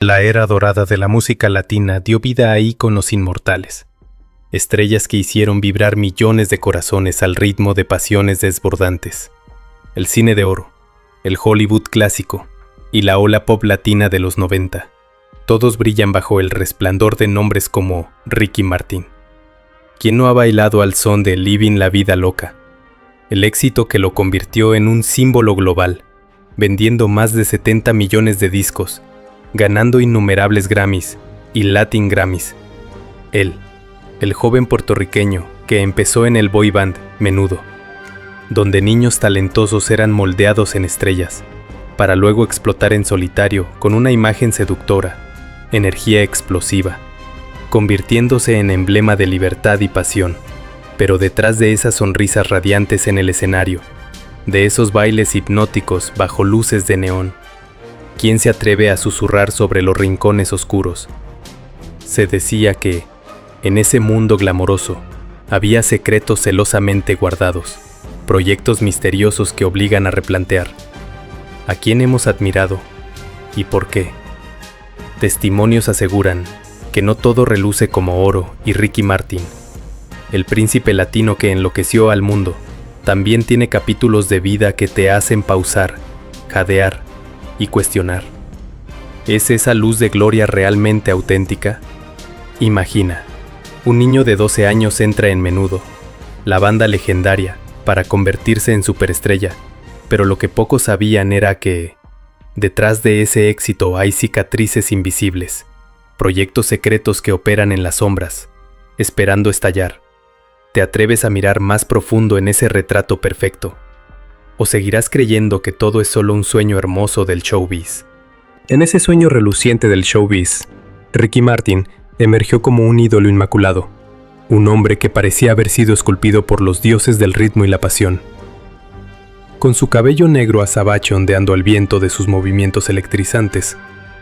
La era dorada de la música latina dio vida a íconos inmortales, estrellas que hicieron vibrar millones de corazones al ritmo de pasiones desbordantes. El cine de oro, el Hollywood clásico y la ola pop latina de los 90, todos brillan bajo el resplandor de nombres como Ricky Martin. ¿Quién no ha bailado al son de Living la Vida Loca? El éxito que lo convirtió en un símbolo global, vendiendo más de 70 millones de discos, ganando innumerables Grammys y Latin Grammys. Él, el joven puertorriqueño que empezó en el boy band Menudo, donde niños talentosos eran moldeados en estrellas, para luego explotar en solitario con una imagen seductora, energía explosiva, convirtiéndose en emblema de libertad y pasión. Pero detrás de esas sonrisas radiantes en el escenario, de esos bailes hipnóticos bajo luces de neón, ¿quién se atreve a susurrar sobre los rincones oscuros? Se decía que, en ese mundo glamoroso, había secretos celosamente guardados, proyectos misteriosos que obligan a replantear. ¿A quién hemos admirado? ¿Y por qué? Testimonios aseguran que no todo reluce como oro y Ricky Martin, el príncipe latino que enloqueció al mundo, también tiene capítulos de vida que te hacen pausar, jadear y cuestionar. ¿Es esa luz de gloria realmente auténtica? Imagina, un niño de 12 años entra en Menudo, la banda legendaria, para convertirse en superestrella, pero lo que pocos sabían era que, detrás de ese éxito hay cicatrices invisibles, proyectos secretos que operan en las sombras, esperando estallar. ¿Te atreves a mirar más profundo en ese retrato perfecto? ¿O seguirás creyendo que todo es solo un sueño hermoso del showbiz? En ese sueño reluciente del showbiz, Ricky Martin emergió como un ídolo inmaculado, un hombre que parecía haber sido esculpido por los dioses del ritmo y la pasión. Con su cabello negro azabache ondeando al viento de sus movimientos electrizantes,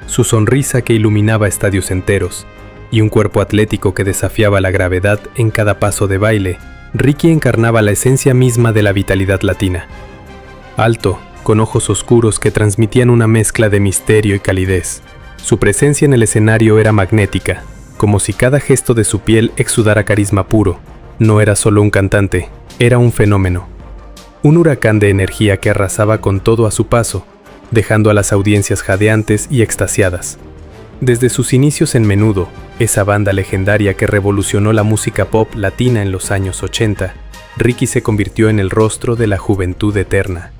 su sonrisa que iluminaba estadios enteros, y un cuerpo atlético que desafiaba la gravedad en cada paso de baile, Ricky encarnaba la esencia misma de la vitalidad latina. Alto, con ojos oscuros que transmitían una mezcla de misterio y calidez. Su presencia en el escenario era magnética, como si cada gesto de su piel exudara carisma puro. No era solo un cantante, era un fenómeno. Un huracán de energía que arrasaba con todo a su paso, dejando a las audiencias jadeantes y extasiadas. Desde sus inicios en Menudo, esa banda legendaria que revolucionó la música pop latina en los años 80, Ricky se convirtió en el rostro de la juventud eterna.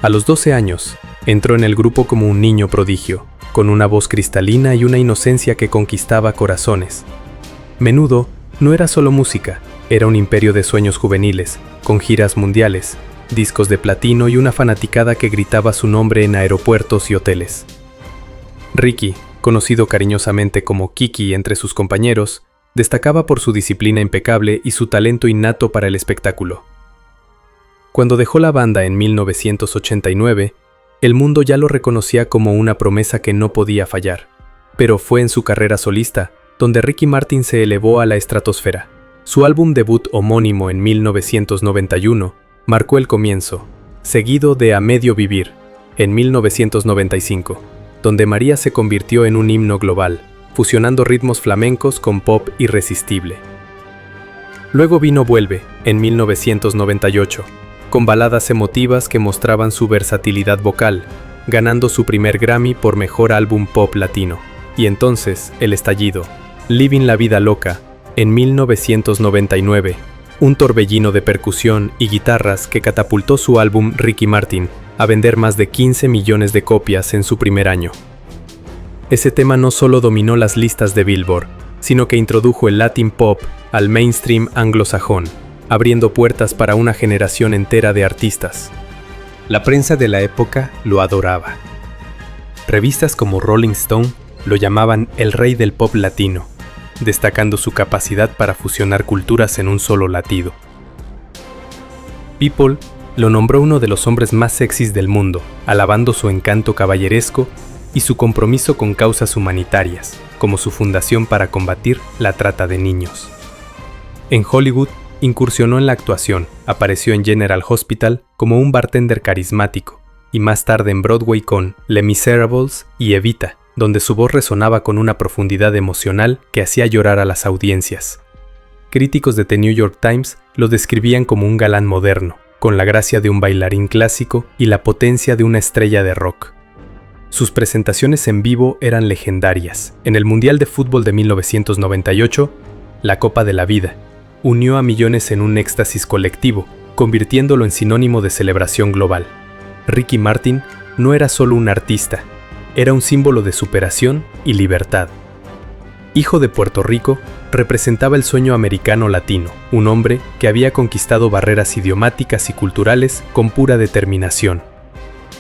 A los 12 años, entró en el grupo como un niño prodigio, con una voz cristalina y una inocencia que conquistaba corazones. Menudo no era solo música, era un imperio de sueños juveniles, con giras mundiales, discos de platino y una fanaticada que gritaba su nombre en aeropuertos y hoteles. Ricky, conocido cariñosamente como Kiki entre sus compañeros, destacaba por su disciplina impecable y su talento innato para el espectáculo. Cuando dejó la banda en 1989, el mundo ya lo reconocía como una promesa que no podía fallar, pero fue en su carrera solista donde Ricky Martin se elevó a la estratosfera. Su álbum debut homónimo en 1991 marcó el comienzo, seguido de A Medio Vivir, en 1995, donde María se convirtió en un himno global, fusionando ritmos flamencos con pop irresistible. Luego vino Vuelve, en 1998, con baladas emotivas que mostraban su versatilidad vocal, ganando su primer Grammy por Mejor Álbum Pop Latino. Y entonces, El Estallido, Living la Vida Loca, en 1999, un torbellino de percusión y guitarras que catapultó su álbum Ricky Martin a vender más de 15 millones de copias en su primer año. Ese tema no solo dominó las listas de Billboard, sino que introdujo el Latin Pop al mainstream anglosajón, abriendo puertas para una generación entera de artistas. La prensa de la época lo adoraba. Revistas como Rolling Stone lo llamaban el rey del pop latino, destacando su capacidad para fusionar culturas en un solo latido. People lo nombró uno de los hombres más sexys del mundo, alabando su encanto caballeresco y su compromiso con causas humanitarias, como su fundación para combatir la trata de niños. En Hollywood, incursionó en la actuación, apareció en General Hospital como un bartender carismático, y más tarde en Broadway con Les Miserables y Evita, donde su voz resonaba con una profundidad emocional que hacía llorar a las audiencias. Críticos de The New York Times lo describían como un galán moderno, con la gracia de un bailarín clásico y la potencia de una estrella de rock. Sus presentaciones en vivo eran legendarias. En el Mundial de Fútbol de 1998, la Copa de la Vida unió a millones en un éxtasis colectivo, convirtiéndolo en sinónimo de celebración global. Ricky Martin no era solo un artista, era un símbolo de superación y libertad. Hijo de Puerto Rico, representaba el sueño americano latino, un hombre que había conquistado barreras idiomáticas y culturales con pura determinación.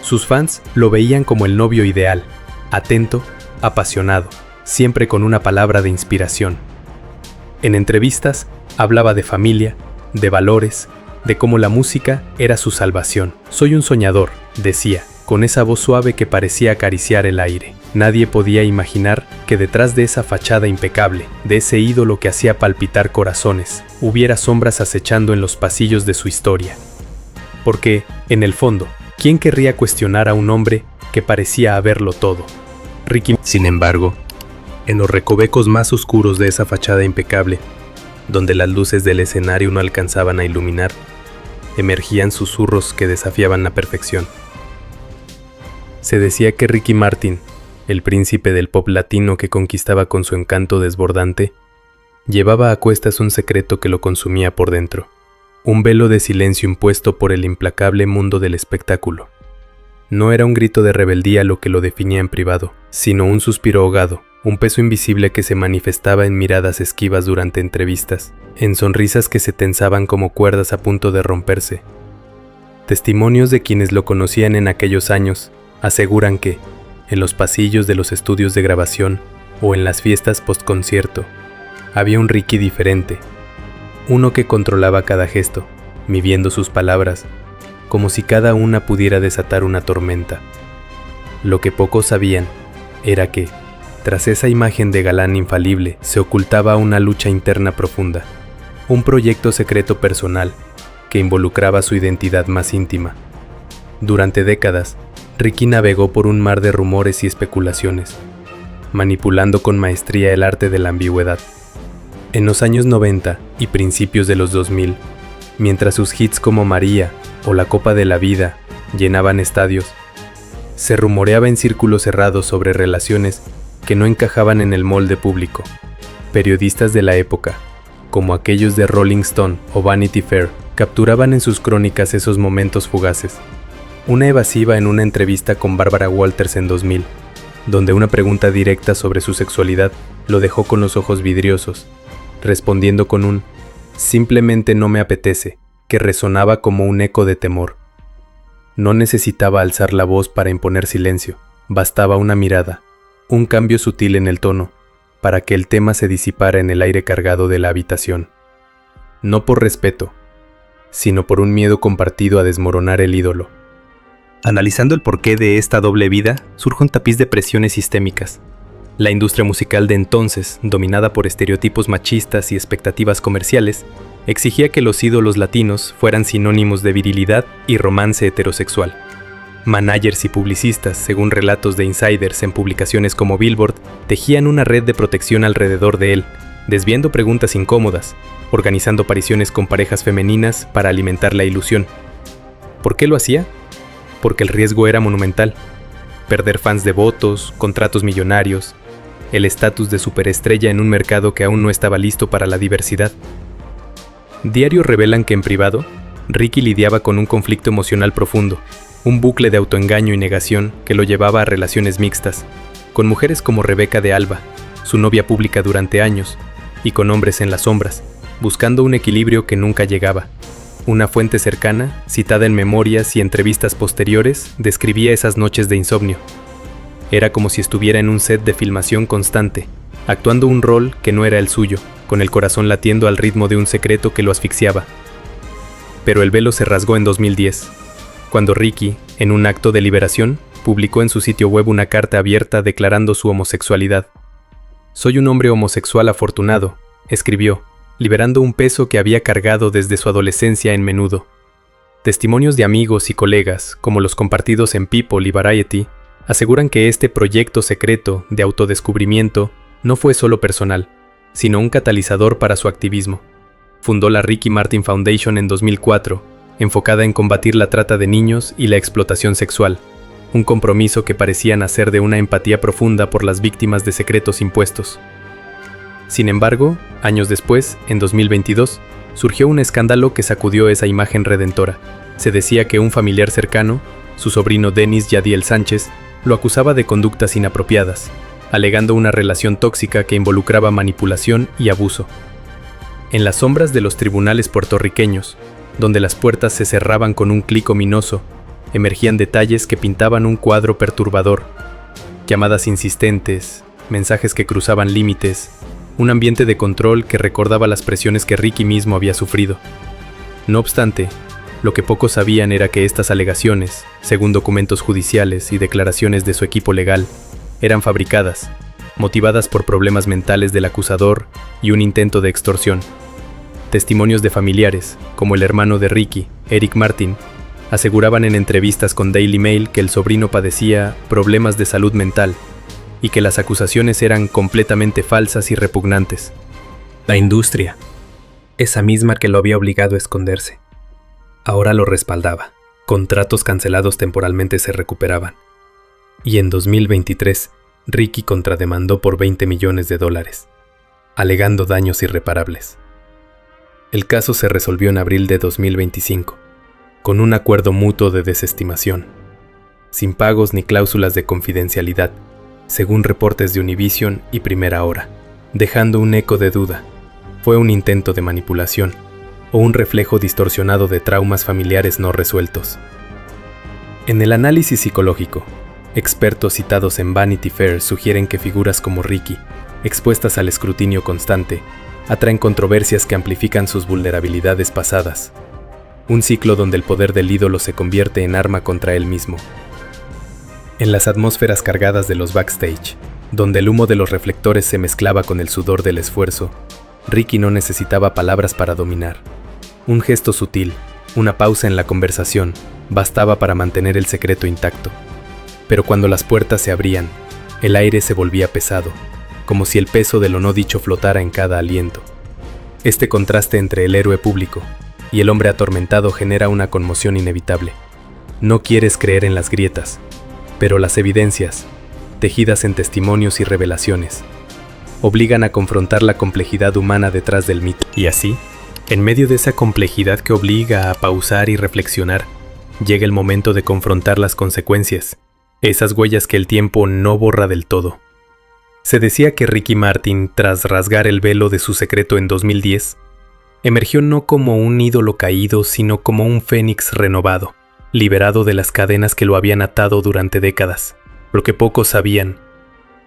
Sus fans lo veían como el novio ideal, atento, apasionado, siempre con una palabra de inspiración. En entrevistas, hablaba de familia, de valores, de cómo la música era su salvación. «Soy un soñador», decía, con esa voz suave que parecía acariciar el aire. Nadie podía imaginar que detrás de esa fachada impecable, de ese ídolo que hacía palpitar corazones, hubiera sombras acechando en los pasillos de su historia. Porque, en el fondo, ¿quién querría cuestionar a un hombre que parecía haberlo todo? Ricky, sin embargo, en los recovecos más oscuros de esa fachada impecable, donde las luces del escenario no alcanzaban a iluminar, emergían susurros que desafiaban la perfección. Se decía que Ricky Martin, el príncipe del pop latino que conquistaba con su encanto desbordante, llevaba a cuestas un secreto que lo consumía por dentro, un velo de silencio impuesto por el implacable mundo del espectáculo. No era un grito de rebeldía lo que lo definía en privado, sino un suspiro ahogado, un peso invisible que se manifestaba en miradas esquivas durante entrevistas, en sonrisas que se tensaban como cuerdas a punto de romperse. Testimonios de quienes lo conocían en aquellos años aseguran que, en los pasillos de los estudios de grabación o en las fiestas postconcierto, había un Ricky diferente, uno que controlaba cada gesto, midiendo sus palabras, como si cada una pudiera desatar una tormenta. Lo que pocos sabían era que, tras esa imagen de galán infalible, se ocultaba una lucha interna profunda, un proyecto secreto personal que involucraba su identidad más íntima. Durante décadas, Ricky navegó por un mar de rumores y especulaciones, manipulando con maestría el arte de la ambigüedad. En los años 90 y principios de los 2000, mientras sus hits como María o La Copa de la Vida llenaban estadios, se rumoreaba en círculos cerrados sobre relaciones que no encajaban en el molde público. Periodistas de la época, como aquellos de Rolling Stone o Vanity Fair, capturaban en sus crónicas esos momentos fugaces. Una evasiva en una entrevista con Barbara Walters en 2000, donde una pregunta directa sobre su sexualidad lo dejó con los ojos vidriosos, respondiendo con un «simplemente no me apetece», que resonaba como un eco de temor. No necesitaba alzar la voz para imponer silencio, bastaba una mirada, un cambio sutil en el tono, para que el tema se disipara en el aire cargado de la habitación. No por respeto, sino por un miedo compartido a desmoronar el ídolo. Analizando el porqué de esta doble vida, surge un tapiz de presiones sistémicas. La industria musical de entonces, dominada por estereotipos machistas y expectativas comerciales, exigía que los ídolos latinos fueran sinónimos de virilidad y romance heterosexual. Managers y publicistas, según relatos de insiders en publicaciones como Billboard, tejían una red de protección alrededor de él, desviando preguntas incómodas, organizando apariciones con parejas femeninas para alimentar la ilusión. ¿Por qué lo hacía? Porque el riesgo era monumental. Perder fans devotos, contratos millonarios, el estatus de superestrella en un mercado que aún no estaba listo para la diversidad. Diarios revelan que en privado, Ricky lidiaba con un conflicto emocional profundo, un bucle de autoengaño y negación que lo llevaba a relaciones mixtas, con mujeres como Rebeca de Alba, su novia pública durante años, y con hombres en las sombras, buscando un equilibrio que nunca llegaba. Una fuente cercana, citada en memorias y entrevistas posteriores, describía esas noches de insomnio. Era como si estuviera en un set de filmación constante, actuando un rol que no era el suyo, con el corazón latiendo al ritmo de un secreto que lo asfixiaba. Pero el velo se rasgó en 2010, cuando Ricky, en un acto de liberación, publicó en su sitio web una carta abierta declarando su homosexualidad. «Soy un hombre homosexual afortunado», escribió, liberando un peso que había cargado desde su adolescencia en menudo. Testimonios de amigos y colegas, como los compartidos en People y Variety, Aseguran que este proyecto secreto de autodescubrimiento no fue solo personal, sino un catalizador para su activismo. Fundó la Ricky Martin Foundation en 2004, enfocada en combatir la trata de niños y la explotación sexual, un compromiso que parecía nacer de una empatía profunda por las víctimas de secretos impuestos. Sin embargo, años después, en 2022, surgió un escándalo que sacudió esa imagen redentora. Se decía que un familiar cercano, su sobrino Denis Yadiel Sánchez, lo acusaba de conductas inapropiadas, alegando una relación tóxica que involucraba manipulación y abuso. En las sombras de los tribunales puertorriqueños, donde las puertas se cerraban con un clic ominoso, emergían detalles que pintaban un cuadro perturbador: llamadas insistentes, mensajes que cruzaban límites, un ambiente de control que recordaba las presiones que Ricky mismo había sufrido. No obstante, lo que pocos sabían era que estas alegaciones, según documentos judiciales y declaraciones de su equipo legal, eran fabricadas, motivadas por problemas mentales del acusador y un intento de extorsión. Testimonios de familiares, como el hermano de Ricky, Eric Martin, aseguraban en entrevistas con Daily Mail que el sobrino padecía problemas de salud mental y que las acusaciones eran completamente falsas y repugnantes. La industria, esa misma que lo había obligado a esconderse, ahora lo respaldaba. Contratos cancelados temporalmente se recuperaban. Y en 2023, Ricky contrademandó por $20 millones, alegando daños irreparables. El caso se resolvió en abril de 2025, con un acuerdo mutuo de desestimación, sin pagos ni cláusulas de confidencialidad, según reportes de Univision y Primera Hora, dejando un eco de duda. ¿Fue un intento de manipulación o un reflejo distorsionado de traumas familiares no resueltos? En el análisis psicológico, expertos citados en Vanity Fair sugieren que figuras como Ricky, expuestas al escrutinio constante, atraen controversias que amplifican sus vulnerabilidades pasadas. Un ciclo donde el poder del ídolo se convierte en arma contra él mismo. En las atmósferas cargadas de los backstage, donde el humo de los reflectores se mezclaba con el sudor del esfuerzo, Ricky no necesitaba palabras para dominar. Un gesto sutil, una pausa en la conversación, bastaba para mantener el secreto intacto. Pero cuando las puertas se abrían, el aire se volvía pesado, como si el peso de lo no dicho flotara en cada aliento. Este contraste entre el héroe público y el hombre atormentado genera una conmoción inevitable. No quieres creer en las grietas, pero las evidencias, tejidas en testimonios y revelaciones, obligan a confrontar la complejidad humana detrás del mito. Y así, en medio de esa complejidad que obliga a pausar y reflexionar, llega el momento de confrontar las consecuencias, esas huellas que el tiempo no borra del todo. Se decía que Ricky Martin, tras rasgar el velo de su secreto en 2010, emergió no como un ídolo caído, sino como un fénix renovado, liberado de las cadenas que lo habían atado durante décadas. Lo que pocos sabían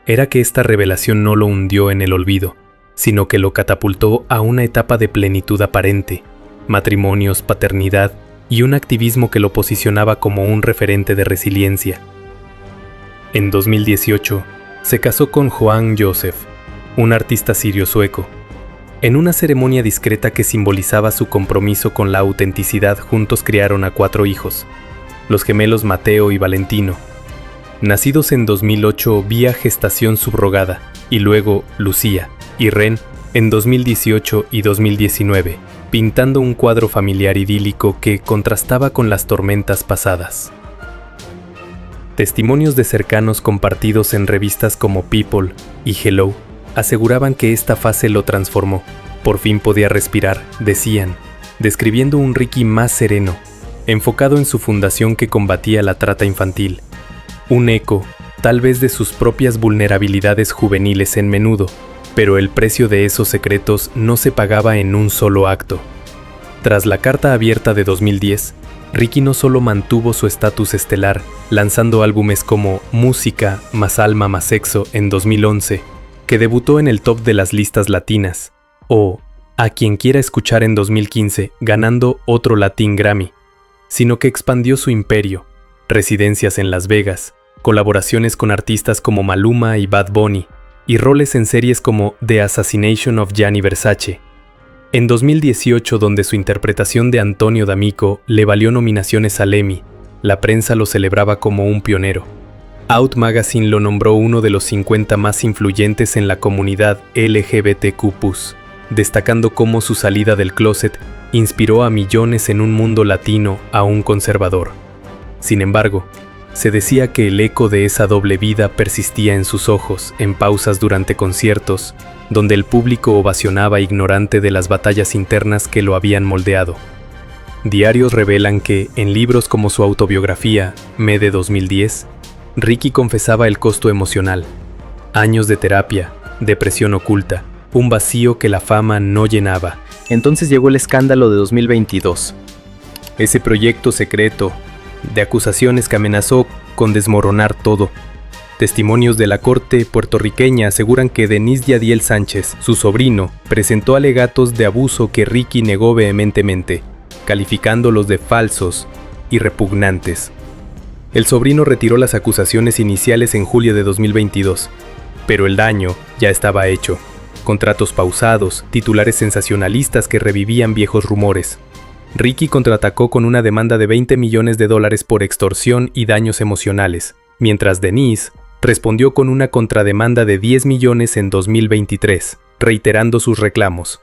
era que esta revelación no lo hundió en el olvido, sino que lo catapultó a una etapa de plenitud aparente, matrimonios, paternidad y un activismo que lo posicionaba como un referente de resiliencia. En 2018, se casó con Joan Joseph, un artista sirio-sueco. En una ceremonia discreta que simbolizaba su compromiso con la autenticidad, juntos criaron a 4 hijos, los gemelos Mateo y Valentino, nacidos en 2008 vía gestación subrogada, y luego Lucía y Ren en 2018 y 2019, pintando un cuadro familiar idílico que contrastaba con las tormentas pasadas. Testimonios de cercanos compartidos en revistas como People y Hello aseguraban que esta fase lo transformó. Por fin podía respirar, decían, describiendo un Ricky más sereno, enfocado en su fundación que combatía la trata infantil. Un eco, tal vez de sus propias vulnerabilidades juveniles en Menudo, pero el precio de esos secretos no se pagaba en un solo acto. Tras la carta abierta de 2010, Ricky no solo mantuvo su estatus estelar, lanzando álbumes como Música, Más Alma, Más Sexo en 2011, que debutó en el top de las listas latinas, o A Quien Quiera Escuchar en 2015, ganando otro Latin Grammy, sino que expandió su imperio, residencias en Las Vegas, colaboraciones con artistas como Maluma y Bad Bunny, y roles en series como The Assassination of Gianni Versace. En 2018, donde su interpretación de Antonio D'Amico le valió nominaciones al Emmy, la prensa lo celebraba como un pionero. Out Magazine lo nombró uno de los 50 más influyentes en la comunidad LGBTQ+, destacando cómo su salida del closet inspiró a millones en un mundo latino aún conservador. Sin embargo, se decía que el eco de esa doble vida persistía en sus ojos en pausas durante conciertos, donde el público ovacionaba ignorante de las batallas internas que lo habían moldeado. Diarios revelan que, en libros como su autobiografía, Me de 2010, Ricky confesaba el costo emocional, años de terapia, depresión oculta, un vacío que la fama no llenaba. Entonces llegó el escándalo de 2022. Ese proyecto secreto de acusaciones que amenazó con desmoronar todo. Testimonios de la corte puertorriqueña aseguran que Denis Yadiel Sánchez, su sobrino, presentó alegatos de abuso que Ricky negó vehementemente, calificándolos de falsos y repugnantes. El sobrino retiró las acusaciones iniciales en julio de 2022, pero el daño ya estaba hecho. Contratos pausados, titulares sensacionalistas que revivían viejos rumores. Ricky contraatacó con una demanda de $20 millones por extorsión y daños emocionales, mientras Denis respondió con una contrademanda de $10 millones en 2023, reiterando sus reclamos.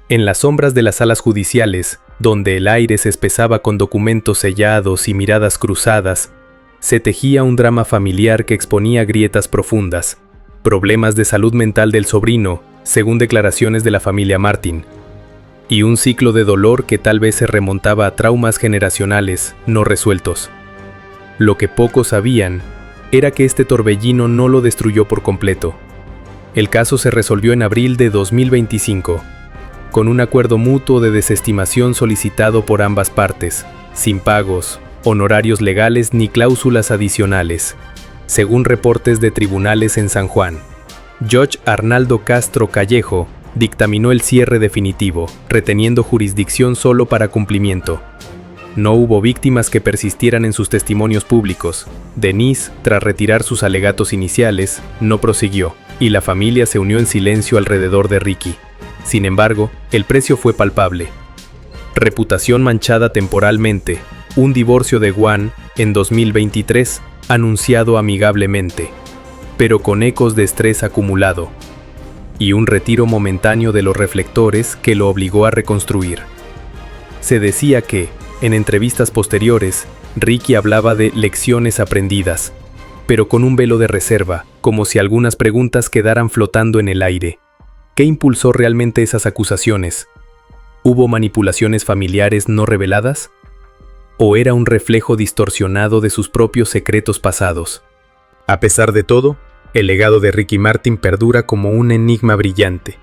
En las sombras de las salas judiciales, donde el aire se espesaba con documentos sellados y miradas cruzadas, se tejía un drama familiar que exponía grietas profundas, problemas de salud mental del sobrino, según declaraciones de la familia Martin, y un ciclo de dolor que tal vez se remontaba a traumas generacionales no resueltos. Lo que pocos sabían era que este torbellino no lo destruyó por completo. El caso se resolvió en abril de 2025, con un acuerdo mutuo de desestimación solicitado por ambas partes, sin pagos, honorarios legales ni cláusulas adicionales, según reportes de tribunales en San Juan. Judge Arnaldo Castro Callejo dictaminó el cierre definitivo, reteniendo jurisdicción solo para cumplimiento. No hubo víctimas que persistieran en sus testimonios públicos. Denis, tras retirar sus alegatos iniciales, no prosiguió, y la familia se unió en silencio alrededor de Ricky. Sin embargo, el precio fue palpable. Reputación manchada temporalmente, un divorcio de Juan en 2023, anunciado amigablemente, pero con ecos de estrés acumulado, y un retiro momentáneo de los reflectores que lo obligó a reconstruir. Se decía que, en entrevistas posteriores, Ricky hablaba de lecciones aprendidas, pero con un velo de reserva, como si algunas preguntas quedaran flotando en el aire. ¿Qué impulsó realmente esas acusaciones? ¿Hubo manipulaciones familiares no reveladas? ¿O era un reflejo distorsionado de sus propios secretos pasados? A pesar de todo, el legado de Ricky Martin perdura como un enigma brillante,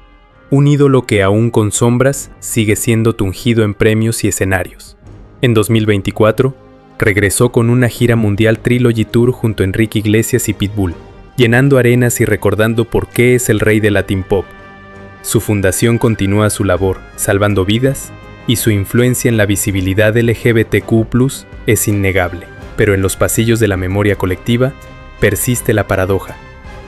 un ídolo que aún con sombras sigue siendo tungido en premios y escenarios. En 2024, regresó con una gira mundial Trilogy Tour junto a Enrique Iglesias y Pitbull, llenando arenas y recordando por qué es el rey del Latin Pop. Su fundación continúa su labor, salvando vidas, y su influencia en la visibilidad LGBTQ+ es innegable. Pero en los pasillos de la memoria colectiva persiste la paradoja.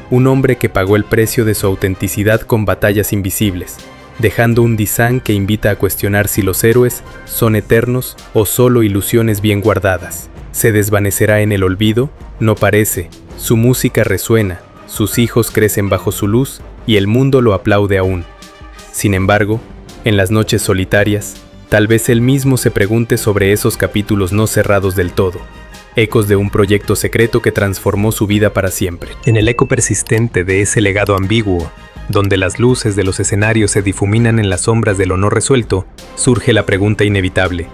Un hombre que pagó el precio de su autenticidad con batallas invisibles, dejando un design que invita a cuestionar si los héroes son eternos o solo ilusiones bien guardadas. ¿Se desvanecerá en el olvido? No parece. Su música resuena, sus hijos crecen bajo su luz y el mundo lo aplaude aún. Sin embargo, en las noches solitarias, tal vez él mismo se pregunte sobre esos capítulos no cerrados del todo, ecos de un proyecto secreto que transformó su vida para siempre. En el eco persistente de ese legado ambiguo, donde las luces de los escenarios se difuminan en las sombras de lo no resuelto, surge la pregunta inevitable,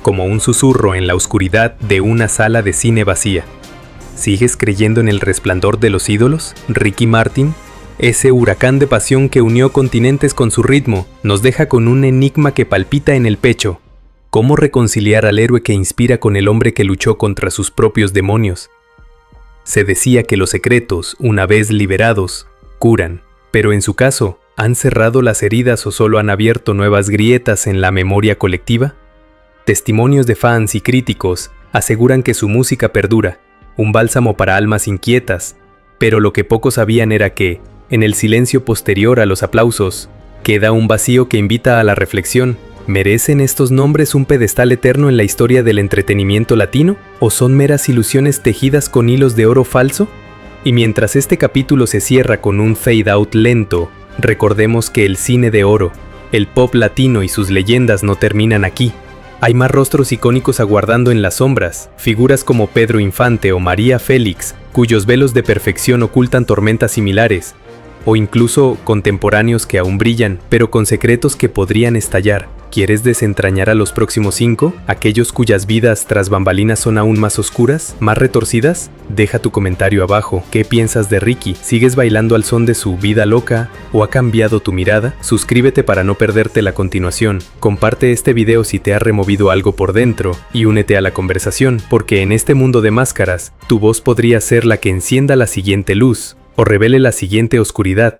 como un susurro en la oscuridad de una sala de cine vacía. ¿Sigues creyendo en el resplandor de los ídolos, Ricky Martin? Ese huracán de pasión que unió continentes con su ritmo nos deja con un enigma que palpita en el pecho. ¿Cómo reconciliar al héroe que inspira con el hombre que luchó contra sus propios demonios? Se decía que los secretos, una vez liberados, curan, pero en su caso, ¿han cerrado las heridas o solo han abierto nuevas grietas en la memoria colectiva? Testimonios de fans y críticos aseguran que su música perdura, un bálsamo para almas inquietas, pero lo que pocos sabían era que, en el silencio posterior a los aplausos, queda un vacío que invita a la reflexión. ¿Merecen estos nombres un pedestal eterno en la historia del entretenimiento latino? ¿O son meras ilusiones tejidas con hilos de oro falso? Y mientras este capítulo se cierra con un fade out lento, recordemos que el cine de oro, el pop latino y sus leyendas no terminan aquí. Hay más rostros icónicos aguardando en las sombras, figuras como Pedro Infante o María Félix, cuyos velos de perfección ocultan tormentas similares, o incluso contemporáneos que aún brillan, pero con secretos que podrían estallar. ¿Quieres desentrañar a los próximos 5? ¿Aquellos cuyas vidas tras bambalinas son aún más oscuras, más retorcidas? Deja tu comentario abajo. ¿Qué piensas de Ricky? ¿Sigues bailando al son de su vida loca? ¿O ha cambiado tu mirada? Suscríbete para no perderte la continuación. Comparte este video si te ha removido algo por dentro y únete a la conversación, porque en este mundo de máscaras, tu voz podría ser la que encienda la siguiente luz o revele la siguiente oscuridad.